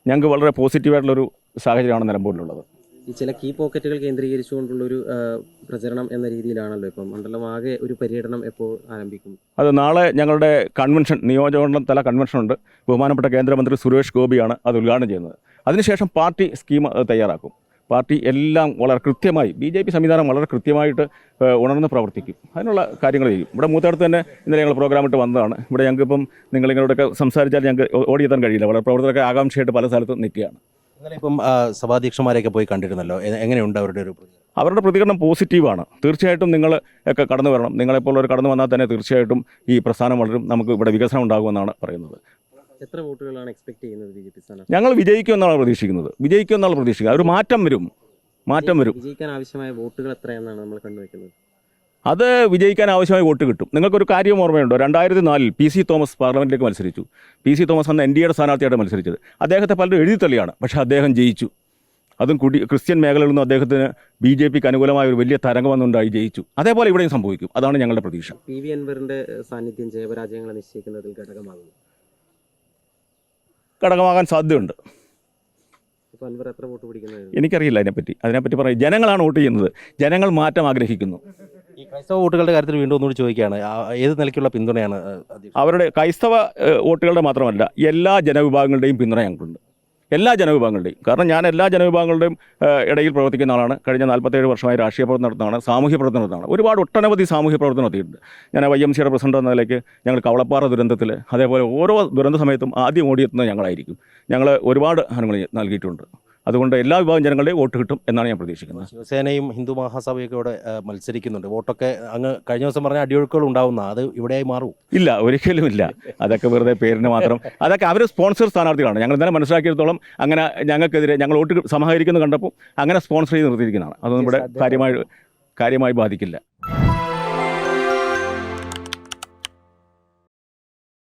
ഞങ്ങൾക്ക് വളരെ പോസിറ്റീവായിട്ടുള്ളൊരു സാഹചര്യമാണ് നിലമ്പൂരിലുള്ളത്. ഈ ചില കീ പോക്കറ്റുകൾ കേന്ദ്രീകരിച്ചുകൊണ്ടുള്ളൊരു പ്രചരണം എന്ന രീതിയിലാണല്ലോ ഇപ്പം മണ്ഡലം ആകെ ഒരു പര്യടനം എപ്പോൾ ആരംഭിക്കും? അത് നാളെ ഞങ്ങളുടെ കൺവെൻഷൻ, നിയോജകമണ്ഡലം തല കൺവെൻഷനുണ്ട്. ബഹുമാനപ്പെട്ട കേന്ദ്രമന്ത്രി സുരേഷ് ഗോപിയാണ് അത് ഉദ്ഘാടനം ചെയ്യുന്നത്. അതിനുശേഷം പാർട്ടി സ്കീം തയ്യാറാക്കും. പാർട്ടി എല്ലാം വളരെ കൃത്യമായി, BJP സംവിധാനം വളരെ കൃത്യമായിട്ട് ഉണർന്ന് പ്രവർത്തിക്കും. അതിനുള്ള കാര്യങ്ങൾ ചെയ്യും. ഇവിടെ മൂത്തടുത്ത് തന്നെ ഇന്നലെ ഞങ്ങൾ പ്രോഗ്രാം ഇട്ട് വന്നതാണ്. ഇവിടെ ഞങ്ങൾക്കിപ്പം നിങ്ങളിങ്ങോട്ടൊക്കെ സംസാരിച്ചാൽ ഞങ്ങൾക്ക് ഓടിയെത്താൻ കഴിയില്ല. വളരെ പ്രവർത്തകരൊക്കെ ആകാംക്ഷയായിട്ട് പല സ്ഥലത്തും നിൽക്കുകയാണ്. ഇന്നലെ ഇപ്പം സഭാധ്യക്ഷന്മാരെയൊക്കെ പോയി കണ്ടിരുന്നല്ലോ, എങ്ങനെയുണ്ട് അവരുടെ ഒരു അവരുടെ പ്രതികരണം പോസിറ്റീവാണ്. തീർച്ചയായിട്ടും നിങ്ങൾ ഒക്കെ കടന്നു വരണം. നിങ്ങളെപ്പോലുള്ളവർ കടന്നു വന്നാൽ തന്നെ തീർച്ചയായിട്ടും ഈ പ്രസ്ഥാനം വളരും, നമുക്ക് ഇവിടെ വികസനം ഉണ്ടാകുമെന്നാണ് പറയുന്നത്. എത്ര വോട്ടുകളാണ് എക്സ്പെക്ട് ചെയ്യുന്നത് BJP സ്ഥാനം? ഞങ്ങൾ വിജയിക്കുമെന്നാണ് പ്രതീക്ഷിക്കുന്നത്. ഒരു മാറ്റം വരും. വിജയിക്കാൻ ആവശ്യമായ വോട്ടുകൾ എത്രയെന്നാണ് നമ്മൾ കണ്ടുവയ്ക്കുന്നത്? അത് വിജയിക്കാൻ ആവശ്യമായ വോട്ട് കിട്ടും. നിങ്ങൾക്കൊരു കാര്യം ഓർമ്മയുണ്ടോ? 2004 PC തോമസ് പാർലമെൻറ്റിലേക്ക് മത്സരിച്ചു. PC തോമസ് അന്ന് NDA സ്ഥാനാർത്ഥിയായിട്ട് മത്സരിച്ചത്. അദ്ദേഹത്തെ പലരും എഴുതി തള്ളിയാണ്, പക്ഷേ അദ്ദേഹം ജയിച്ചു. അതും ക്രിസ്ത്യൻ മേഖലയിൽ നിന്നും അദ്ദേഹത്തിന് BJPക്ക് അനുകൂലമായ ഒരു വലിയ തരംഗം വന്നുണ്ടായി ജയിച്ചു. അതേപോലെ ഇവിടെയും സംഭവിക്കും. അതാണ് ഞങ്ങളുടെ പ്രതീക്ഷ. PV അൻവറിന്റെ സാന്നിധ്യം ജയപരാജയങ്ങളെ നിശ്ചയിക്കുന്നതിൽ ഘടകമാകാൻ സാധ്യതയുണ്ട്. അൻവർ എത്ര വോട്ട് പിടിക്കുന്നത് എനിക്കറിയില്ല. അതിനെപ്പറ്റി പറയും. ജനങ്ങളാണ് വോട്ട് ചെയ്യുന്നത്. ജനങ്ങൾ മാറ്റം ആഗ്രഹിക്കുന്നു. ഈ ക്രൈസ്തവ വോട്ടുകളുടെ കാര്യത്തിൽ വീണ്ടും ഒന്നുകൂടി ചോദിക്കുകയാണ്, ഏത് നിലയ്ക്കുള്ള പിന്തുണയാണ്? അവരുടെ ക്രൈസ്തവ വോട്ടുകളുടെ മാത്രമല്ല, എല്ലാ ജനവിഭാഗങ്ങളുടെയും പിന്തുണ ഞങ്ങൾക്കുണ്ട്. എല്ലാ ജനവിഭാഗങ്ങളുടെയും. കാരണം ഞാൻ എല്ലാ ജനവിഭാഗങ്ങളുടെയും ഇടയിൽ പ്രവർത്തിക്കുന്ന ആളാണ്. കഴിഞ്ഞ 47 വർഷമായി രാഷ്ട്രീയ പ്രവർത്തനം നടത്തുന്നതാണ്, സാമൂഹ്യ പ്രവർത്തനം നടത്തുന്നതാണ്. ഒട്ടനവധി സാമൂഹ്യ പ്രവർത്തനം നടത്തിയിട്ടുണ്ട്. ഞാൻ YMCയുടെ പ്രസിഡന്റ് എന്ന നിലയ്ക്ക് ഞങ്ങൾ കവളപ്പാറ ദുരന്തത്തിൽ, അതേപോലെ ഓരോ ദുരന്ത സമയത്തും ആദ്യം ഓടിയെത്തുന്നത് ഞങ്ങളായിരിക്കും. ഞങ്ങൾ ഒരുപാട് അനുകൂലങ്ങൾ നൽകിയിട്ടുണ്ട്. അതുകൊണ്ട് എല്ലാ വിഭാഗം ജനങ്ങളുടെയും വോട്ട് കിട്ടും എന്നാണ് ഞാൻ പ്രതീക്ഷിക്കുന്നത്. ശിവസേനയും ഹിന്ദു മഹാസഭയൊക്കെ ഇവിടെ മത്സരിക്കുന്നുണ്ട്. വോട്ടൊക്കെ അങ്ങ് കഴിഞ്ഞ ദിവസം പറഞ്ഞ അടിയൊഴുക്കുകൾ ഉണ്ടാവുന്ന അത് ഇവിടെയായി മാറും? ഇല്ല, ഒരിക്കലും ഇല്ല. അതൊക്കെ വെറുതെ പേരിന് മാത്രം. അതൊക്കെ അവർ സ്പോൺസർ സ്ഥാനാർത്ഥികളാണ്. ഞങ്ങൾ ഇന്നലെ മനസ്സിലാക്കിയിടത്തോളം അങ്ങനെ ഞങ്ങൾക്കെതിരെ ഞങ്ങൾ വോട്ട് സമാഹരിക്കുന്നത് കണ്ടപ്പോൾ അങ്ങനെ സ്പോൺസർ ചെയ്ത് നിർത്തിയിരിക്കുന്നതാണ്. അതൊന്നും ഇവിടെ കാര്യമായി ബാധിക്കില്ല.